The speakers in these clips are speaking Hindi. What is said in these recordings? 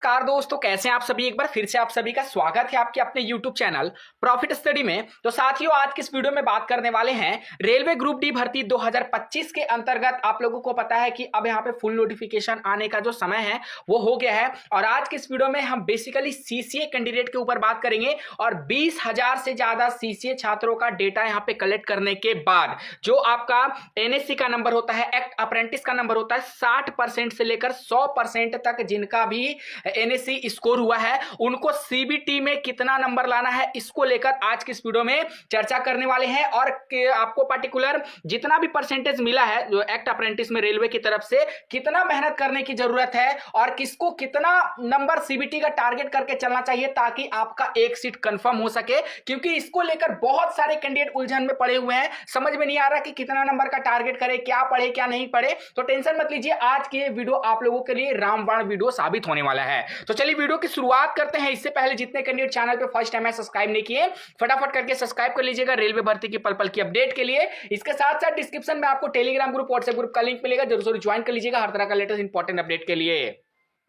नमस्कार दोस्तों, कैसे हैं आप सभी। एक बार फिर से आप सभी का स्वागत है आपके अपने YouTube चैनल प्रॉफिट स्टडी में। तो साथियों, आज की इस वीडियो में बात करने वाले हैं रेलवे ग्रुप डी भर्ती 2025 के अंतर्गत। आप लोगों को पता है कि अब यहाँ पे फुल नोटिफिकेशन आने का जो समय है वो हो गया है और आज की इस वीडियो में हम बेसिकली सीसीए कैंडिडेट के ऊपर बात करेंगे और 20,000 से ज्यादा सीसीए छात्रों का डेटा यहाँ पे कलेक्ट करने के बाद जो आपका एनएससी का नंबर होता है, एक्ट अप्रेंटिस का नंबर होता है, 60% से लेकर 100% तक जिनका भी एनएससी स्कोर हुआ है उनको सीबीटी में कितना नंबर लाना है, इसको लेकर आज की इस वीडियो में चर्चा करने वाले हैं। और आपको पर्टिकुलर जितना भी परसेंटेज मिला है जो एक्ट अप्रेंटिस में रेलवे की तरफ से, कितना मेहनत करने की जरूरत है और किसको कितना नंबर सीबीटी का टारगेट करके चलना चाहिए ताकि आपका एक सीट कंफर्म हो सके, क्योंकि इसको लेकर बहुत सारे कैंडिडेट उलझन में पड़े हुए हैं। समझ में नहीं आ रहा कि कितना नंबर का टारगेट करे, क्या पढ़े क्या नहीं पढ़े। तो टेंशन मत लीजिए, आज की वीडियो आप लोगों के लिए रामबाण वीडियो साबित होने वाला है। तो चलिए वीडियो की शुरुआत करते हैं। इससे पहले जितने कैंडिडेट चैनल पे फर्स्ट टाइम है सब्सक्राइब नहीं किए, फटाफट करके सब्सक्राइब कर लीजिएगा रेलवे भर्ती की पल पल की अपडेट के लिए। इसके साथ साथ डिस्क्रिप्शन में आपको टेलीग्राम ग्रुप, व्हाट्सएप ग्रुप का लिंक मिलेगा, जरूर ज्वाइन कर लीजिएगा हर तरह का लेटेस्ट इंपॉर्टेंट अपडेट के लिए।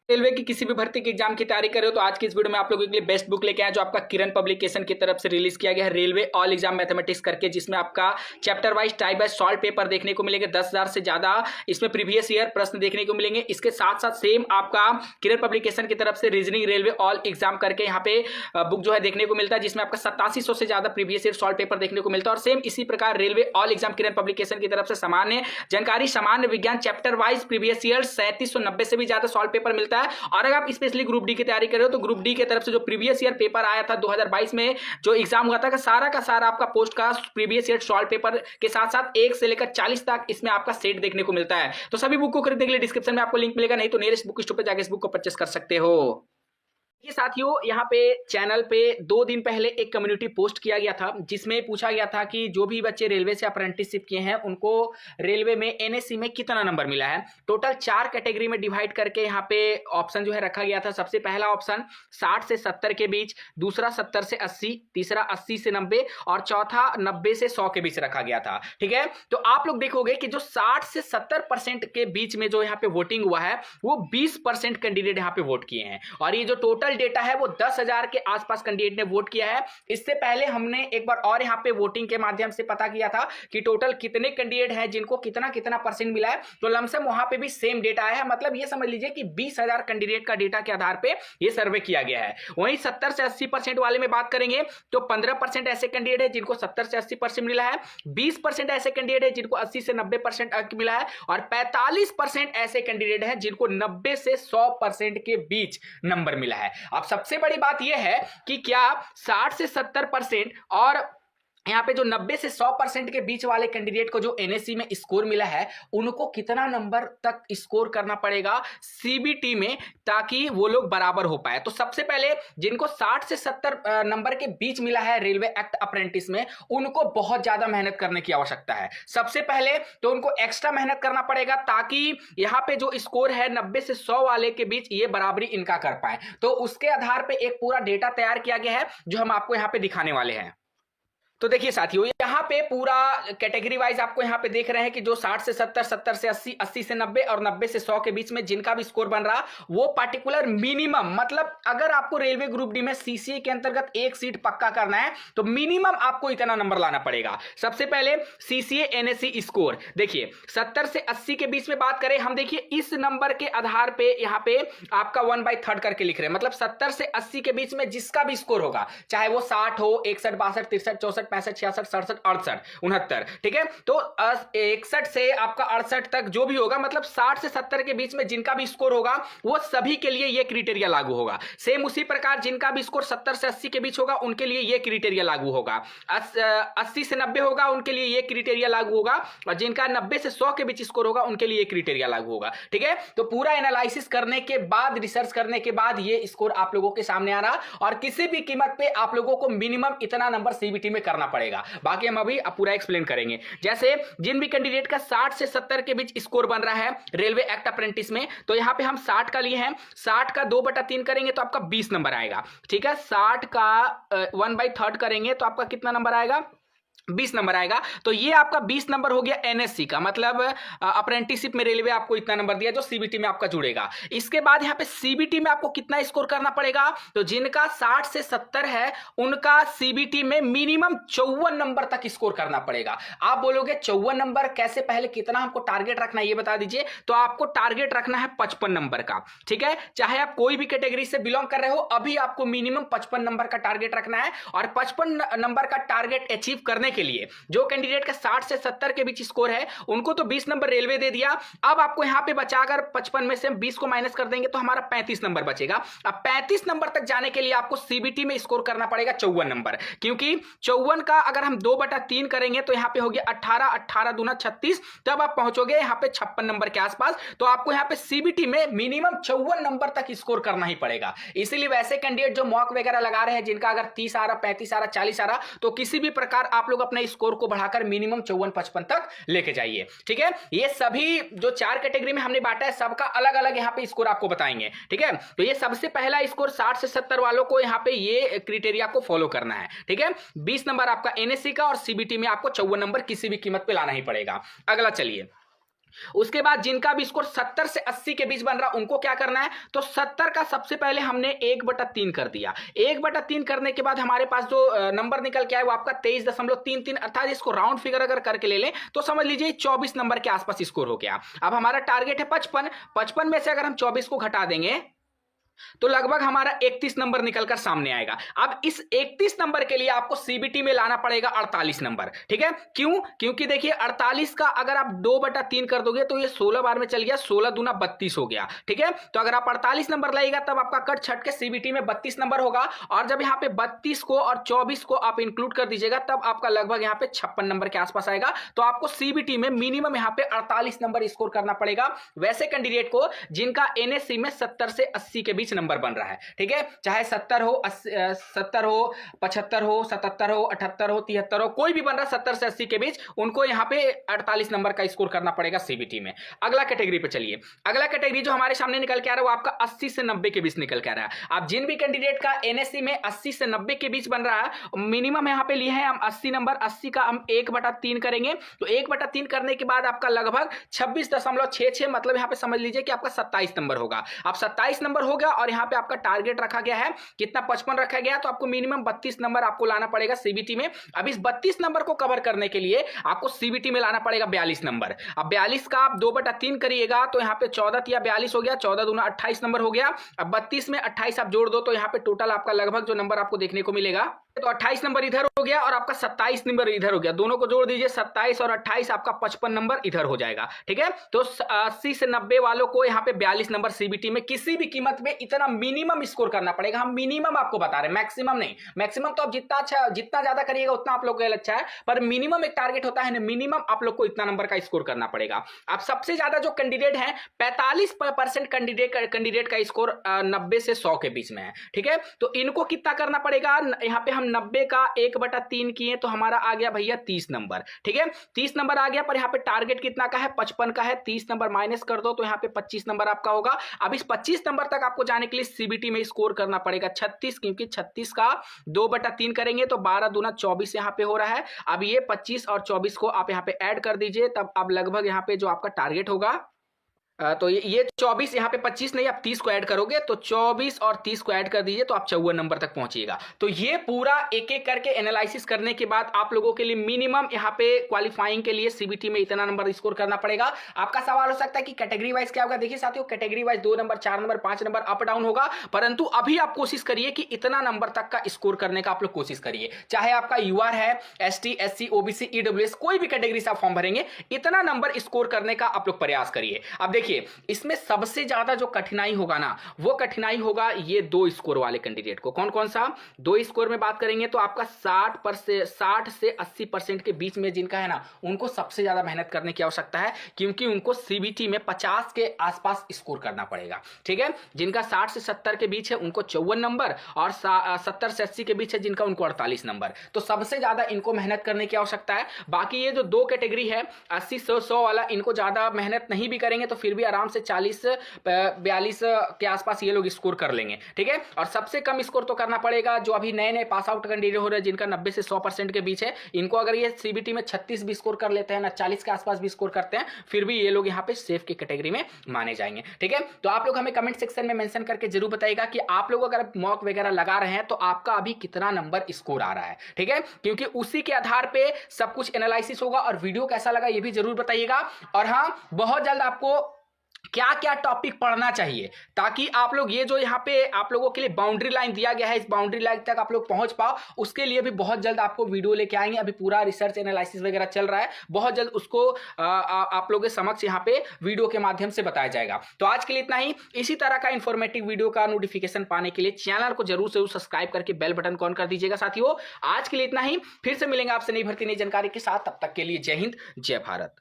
रेलवे की किसी भी भर्ती के एग्जाम की तैयारी कर रहे हो तो आज की इस वीडियो में आप लोगों के लिए बेस्ट बुक लेके आए जो आपका किरण पब्लिकेशन की तरफ से रिलीज किया गया है, रेलवे ऑल एग्जाम मैथमेटिक्स करके, जिसमें आपका chapter wise type wise solve paper देखने को मिलेंगे। 10,000 से ज्यादा इसमें प्रीवियस ईयर प्रश्न देखने को मिलेंगे। इसके साथ साथ सेम आपका किरण पब्लिकेशन की तरफ से रीजनिंग रेलवे ऑल एग्जाम करके यहाँ पे बुक जो है देखने को मिलता है, जिसमें आपका 8700 से ज्यादा प्रीवियस ईयर सॉल्व पेपर देखने को मिलता है। और सेम इसी प्रकार रेलवे ऑल एग्जाम किरण पब्लिकेशन की तरफ से सामान्य जानकारी, सामान्य विज्ञान चैप्टर वाइज प्रीवियस ईयर 3790 से भी ज्यादा सॉल्व पेपर मिलता है। और अगर आप स्पेशली ग्रुप डी की तैयारी कर रहे हो तो ग्रुप डी की तरफ से जो प्रीवियस ईयर पेपर आया था 2022 में जो एग्जाम हुआ था, का सारा आपका पोस्ट का प्रीवियस ईयर सॉल्व पेपर के साथ साथ 1 से लेकर 40 तक इसमें आपका सेट देखने को मिलता है। तो सभी बुक को खरीदने के लिए डिस्क्रिप्शन में आपको लिंक मिलेगा, नहीं तो नियरेस्ट बुक स्टोर पे जाकर इस बुक को परचेस कर सकते हो। ये साथियों, यहाँ पे चैनल पे 2 दिन पहले एक कम्युनिटी पोस्ट किया गया था जिसमें पूछा गया था कि जो भी बच्चे रेलवे से अप्रेंटिसशिप किए हैं उनको रेलवे में एनएससी में कितना नंबर मिला है। टोटल 4 कैटेगरी में डिवाइड करके यहाँ पे ऑप्शन जो है रखा गया था। सबसे पहला ऑप्शन 60 से 70 के बीच, दूसरा 70 से 80, तीसरा 80 से 90 और चौथा 90 से 100 के बीच रखा गया था। ठीक है, तो आप लोग देखोगे कि जो 60 से 70% के बीच में जो यहाँ पे वोटिंग हुआ है वो 20% कैंडिडेट यहाँ पे वोट किए हैं और ये जो टोटल डेटा है वो 10,000 के आसपास कैंडिडेट ने वोट किया है। इससे पहले हमने एक बार और यहाँ पे वोटिंग के माध्यम से पता किया था कि टोटल कितने कैंडिडेट हैं जिनको कितना कितना परसेंट मिला है, तो लमसम वहां पे भी सेम डेटा आया है। मतलब ये समझ लीजिए कि 20,000 कैंडिडेट का डेटा के आधार पे ये सर्वे किया गया है। वहीं 70 से 80% वाले में बात करेंगे तो 15% ऐसे कैंडिडेट है जिनको 70 से 80% मिला है, 20% ऐसे कैंडिडेट है जिनको 80 से 90% अंक मिला है और 45% ऐसे कैंडिडेट हैं जिनको 90 से 100% के बीच नंबर मिला है। अब सबसे बड़ी बात यह है कि क्या 60 से 70% और यहाँ पे जो 90 से 100% के बीच वाले कैंडिडेट को जो एनएससी में स्कोर मिला है उनको कितना नंबर तक स्कोर करना पड़ेगा सीबीटी में ताकि वो लोग बराबर हो पाए। तो सबसे पहले जिनको 60 से 70 नंबर के बीच मिला है रेलवे एक्ट अप्रेंटिस में, उनको बहुत ज्यादा मेहनत करने की आवश्यकता है। सबसे पहले तो उनको एक्स्ट्रा मेहनत करना पड़ेगा ताकि यहाँ पे जो स्कोर है 90 से 100 वाले के बीच ये बराबरी इनका कर पाए। तो उसके आधार पर एक पूरा डेटा तैयार किया गया है जो हम आपको यहाँ पे दिखाने वाले हैं। तो देखिए साथियों, यहाँ पे पूरा कैटेगरी वाइज आपको यहाँ पे देख रहे हैं कि जो 60 से 70, 70 से 80, 80 से 90 और 90 से 100 के बीच में जिनका भी स्कोर बन रहा वो पार्टिकुलर मिनिमम, मतलब अगर आपको रेलवे ग्रुप डी में सीसीए के अंतर्गत एक सीट पक्का करना है तो मिनिमम आपको इतना नंबर लाना पड़ेगा। सबसे पहले सीसीए एनएससी स्कोर देखिए 70 से 80 के बीच में बात करें हम, देखिए इस नंबर के आधार पे यहाँ पे आपका 1/3 करके लिख रहे हैं। मतलब 70 से 80 के बीच में जिसका भी स्कोर होगा, चाहे वो 60 हो, 61, 62, 63, 64, 65, 66, 67, 68, 69, ठीक है। तो 61 से आपका 68 तक जो भी होगा, मतलब 60 से 70 के बीच में जिनका भी स्कोर होगा वो सभी के लिए ये क्राइटेरिया लागू होगा। सेम उसी प्रकार जिनका भी स्कोर 70 से 80 के बीच होगा उनके लिए ये क्राइटेरिया लागू होगा। 80 से 90 होगा उनके लिए ये क्राइटेरिया लागू होगा और जिनका 90 से 100 के बीच स्कोर होगा उनके लिए ये क्राइटेरिया लागू होगा। ठीक है, तो पूरा एनालिसिस करने के बाद, रिसर्च करने के बाद ये स्कोर आप लोगों के सामने आ रहा और किसी भी कीमत पे आप लोगों को मिनिमम इतना नंबर सीबीटी में करना पड़ेगा। बाकी हम अभी पूरा एक्सप्लेन करेंगे। जैसे जिन भी कैंडिडेट का 60 से 70 के बीच स्कोर बन रहा है रेलवे एक्ट अप्रेंटिस में, तो यहां पे हम 60 का लिए हैं, 60 का 2/3 करेंगे तो आपका 20 नंबर आएगा। ठीक है, 60 का 1/3 करेंगे तो आपका कितना नंबर आएगा, 20 नंबर आएगा। तो ये आपका 20 नंबर हो गया एनएससी का, मतलब अप्रेंटिसशिप में रेलवे आपको इतना नंबर दिया जो सीबीटी में आपका जुड़ेगा। इसके बाद यहाँ पे सीबीटी में आपको कितना स्कोर करना पड़ेगा, तो जिनका 60 से 70 है उनका सीबीटी में मिनिमम 54 नंबर तक स्कोर करना पड़ेगा। आप बोलोगे 54 नंबर कैसे, पहले कितना हमको टारगेट रखना है ये बता दीजिए। तो आपको टारगेट रखना है 55 नंबर का, ठीक है। चाहे आप कोई भी कैटेगरी से बिलोंग कर रहे हो, अभी आपको मिनिमम 55 नंबर का टारगेट रखना है। और 55 नंबर का टारगेट अचीव करने के लिए जो कैंडिडेट का 60 से 70 के बीच स्कोर है उनको तो 20 नंबर रेलवे दे दिया। अब आपको यहां पे बचाकर 55 में से 20 को माइनस कर देंगे तो हमारा 35 नंबर बचेगा। अब 35 नंबर तक जाने के लिए आपको सीबीटी में स्कोर करना पड़ेगा 54 नंबर, क्योंकि 54 का अगर हम 2/3 करेंगे तो यहां पे हो गया 18, 18 दूना 36, तब आप पहुंचोगे यहां पे 56 नंबर के आसपास। तो आपको यहां पे सीबीटी में मिनिमम 54 नंबर तक स्कोर करना ही पड़ेगा। इसीलिए वैसे कैंडिडेट जो मॉक वगैरह लगा रहे हैं, जिनका अगर 30 आ रहा, 35 आ रहा, 40 आ रहा, तो किसी भी प्रकार आप लोग अपने स्कोर को बढ़ाकर मिनिमम 54-55 तक लेके जाइए, ठीक है। ये सभी जो 4 कैटेगरी में हमने बांटा है सबका अलग अलग यहाँ पे स्कोर आपको बताएंगे, ठीक है। तो ये सबसे पहला स्कोर 60 से 70 वालों को यहाँ पे ये क्राइटेरिया को फॉलो करना है, ठीक है। 20 नंबर आपका एनएससी का और सीबीटी में आपको 54 नंबर किसी भी कीमत पे लाना ही पड़ेगा। अगला चलिए, उसके बाद जिनका भी स्कोर 70 से 80 के बीच बन रहा उनको क्या करना है, तो 70 का सबसे पहले हमने 1/3 कर दिया। 1/3 करने के बाद हमारे पास जो नंबर निकल के आए वो आपका 23.33, अर्थात इसको राउंड फिगर अगर करके ले लें तो समझ लीजिए 24 नंबर के आसपास स्कोर हो गया। अब हमारा टारगेट है 55 में से अगर हम 24 को घटा देंगे तो लगभग हमारा 31 नंबर निकलकर सामने आएगा। अब इस 31 नंबर के लिए आपको सीबीटी में लाना पड़ेगा 48 नंबर, ठीक है। क्यों, क्योंकि देखिए 48 का अगर आप 2/3 कर दोगे तो ये 16 बार में चल गया, 16 दूना 32 हो गया, ठीक है। तो अगर आप 48 नंबर लाएगा तब आपका कट छट के सीबीटी में 32 नंबर होगा। और जब यहाँ पे 32 को और 24 को आप इंक्लूड कर दीजिएगा तब आपका लगभग यहाँ पे 56 नंबर के आसपास आएगा। तो आपको सीबीटी में मिनिमम यहाँ पे 48 नंबर स्कोर करना पड़ेगा वैसे कैंडिडेट को जिनका एनएससी में 70 से 80 के बीच नंबर बन रहा है, ठीक है। चाहे 70 हो, 70 हो, 75 हो, 77 हो, 78 हो, 73 हो, कोई भी बन रहा है 70 से 80 के बीच, उनको यहां पे 48 नंबर का स्कोर करना पड़ेगा सीबीटी में। अगला कैटेगरी पे चलिए, अगला कैटेगरी जो हमारे सामने निकल के आ रहा है वो आपका 80 से 90 के बीच निकल के आ रहा है। आप जिन भी कैंडिडेट का एनएससी में 80 से 90 के बीच बन रहा है, मिनिमम यहां पे लिए हैं हम 80 नंबर, 80 का हम 1/3 करेंगे तो 1/3 करने के बाद आपका लगभग 26.66, मतलब यहां पे समझ लीजिए कि आपका 27 नंबर होगा। अब 27 नंबर हो गया और यहाँ पे आपका टारगेट रखा गया है कितना, 55 रखा गया, तो आपको मिनिमम 32 नंबर आपको लाना पड़ेगा सीबीटी में। अब इस 32 नंबर को कवर करने के लिए आपको सीबीटी में लाना पड़ेगा 42 नंबर। अब 42 का आप 2/3 करिएगा तो यहाँ पे 14 या 42 हो गया, 14 दूना 28 नंबर हो गया। अब 32 में 28 आप जोड़ दो तो यहाँ पे टोटल आपका लगभग जो नंबर आपको देखने को मिलेगा, तो 28 नंबर इधर हो गया और आपका 27 नंबर इधर हो गया, दोनों को जोड़ दीजिए 27 और 28, आपका 55 नंबर इधर हो जाएगा, ठीक है। तो 80 से 90 वालों को यहाँ पे 42 नंबर सीबीटी में किसी भी कीमत में इतना मिनिमम स्कोर करना पड़ेगा। हम मिनिमम आपको बता रहे हैं, मैक्सिमम नहीं। मैक्सिमम तो आप जितना ज्यादा करिएगा उतना आप लोग को अच्छा है, पर मिनिमम एक टारगेट होता है, मिनिमम आप लोग को इतना नंबर का स्कोर करना पड़ेगा। अब सबसे ज्यादा जो कैंडिडेट है 45% कैंडिडेट का स्कोर 90 से 100 के बीच में है, ठीक है। तो इनको कितना करना पड़ेगा, यहाँ पे हम 90 का 1/3 किए तो हमारा आ गया भैया 30 नंबर, ठीक है। 30 नंबर आ गया, पर यहाँ पे टारगेट कितना का है, 55 का है। 30 नंबर माइनस कर दो तो यहाँ पे 25 नंबर आपका होगा। अब इस 25 नंबर तक आपको जाने के लिए सीबीटी में स्कोर करना पड़ेगा 36, क्योंकि 36 का 2/3 करेंगे तो 12 दूना 24 यहाँ पे हो रहा है। अब ये 25 और 24 को आप यहाँ पे ऐड कर दीजिए, तब अब लगभग यहाँ पे जो आपका टारगेट होगा, तो ये 24 यहाँ पे 25 नहीं, आप 30 को ऐड करोगे तो 24 और 30 को ऐड कर दीजिए तो आप 54 नंबर तक पहुंचिएगा। तो ये पूरा एक एक करके एनालिसिस करने के बाद आप लोगों के लिए मिनिमम यहाँ पे क्वालिफाइंग के लिए सीबीटी में इतना नंबर स्कोर करना पड़ेगा। आपका सवाल हो सकता है कि कैटेगरी वाइज क्या होगा। देखिए साथियों, category wise 2 number, 4 number, 5 number up down होगा, परंतु अभी आप कोशिश करिए कि इतना नंबर तक का स्कोर करने का आप लोग कोशिश करिए। चाहे आपका यूआर है, एसटी, एससी, ओबीसी, ईडब्ल्यूएस, कोई भी कैटेगरी से आप फॉर्म भरेंगे, इतना नंबर स्कोर करने का आप लोग प्रयास करिए। अब देखिए इसमें सबसे ज्यादा जो कठिनाई होगा ना, वो कठिनाई होगा ये 2 स्कोर वाले कैंडिडेट को। कौन कौन सा 2 स्कोर में बात करेंगे तो आपका 60 से 80% के बीच में जिनका है ना, उनको सबसे ज्यादा मेहनत करने की आवश्यकता है, क्योंकि उनको सीबीटी में 50 के आसपास स्कोर करना पड़ेगा, ठीक है। जिनका 60 से 70 के बीच है उनको 54 नंबर, और 70 से 80 के बीच है जिनका, उनको 48 नंबर। तो सबसे ज्यादा इनको मेहनत करने की आवश्यकता है। बाकी ये जो 2 कैटेगरी है 80, 100 वाला, इनको ज्यादा मेहनत नहीं भी करेंगे तो फिर भी आराम से 40-42 के आसपास ये लोग स्कोर कर लेंगे, ठीक है। और सबसे कम स्कोर तो करना पड़ेगा जो अभी नए नए पास आउट कैंडिडेट हो रहे हैं, जिनका 90 से 100% के बीच है। इनको अगर ये सीबीटी में 36 भी स्कोर कर लेते हैं ना, 40 के आसपास भी स्कोर करते हैं, फिर भी ये लोग यहाँ पे सेफ की कैटेगरी में माने जाएंगे, ठीक है। तो आप लोग हमें कमेंट सेक्शन में मेंशन करके जरूर बताइएगा कि आप लोग अगर मॉक वगैरह लगा रहे हैं तो आपका अभी कितना नंबर स्कोर आ रहा है, ठीक है। क्योंकि उसी के आधार पे सब कुछ एनालिसिस होगा। और वीडियो कैसा लगा ये भी जरूर बताइएगा। और हाँ, बहुत जल्द आपको क्या क्या टॉपिक पढ़ना चाहिए ताकि आप लोग ये जो यहाँ पे आप लोगों के लिए बाउंड्री लाइन दिया गया है, इस बाउंड्री लाइन तक आप लोग पहुंच पाओ, उसके लिए भी बहुत जल्द आपको वीडियो लेके आएंगे। अभी पूरा रिसर्च एनालिसिस वगैरह चल रहा है, बहुत जल्द उसको आप लोगों के समक्ष यहाँ पे वीडियो के माध्यम से बताया जाएगा। तो आज के लिए इतना ही। इसी तरह का इंफॉर्मेटिव वीडियो का नोटिफिकेशन पाने के लिए चैनल को जरूर से सब्सक्राइब करके बेल बटन को ऑन कर दीजिएगा साथियों। आज के लिए इतना ही, फिर से मिलेंगे आपसे नई भर्ती नई जानकारी के साथ। तब तक के लिए जय हिंद, जय भारत।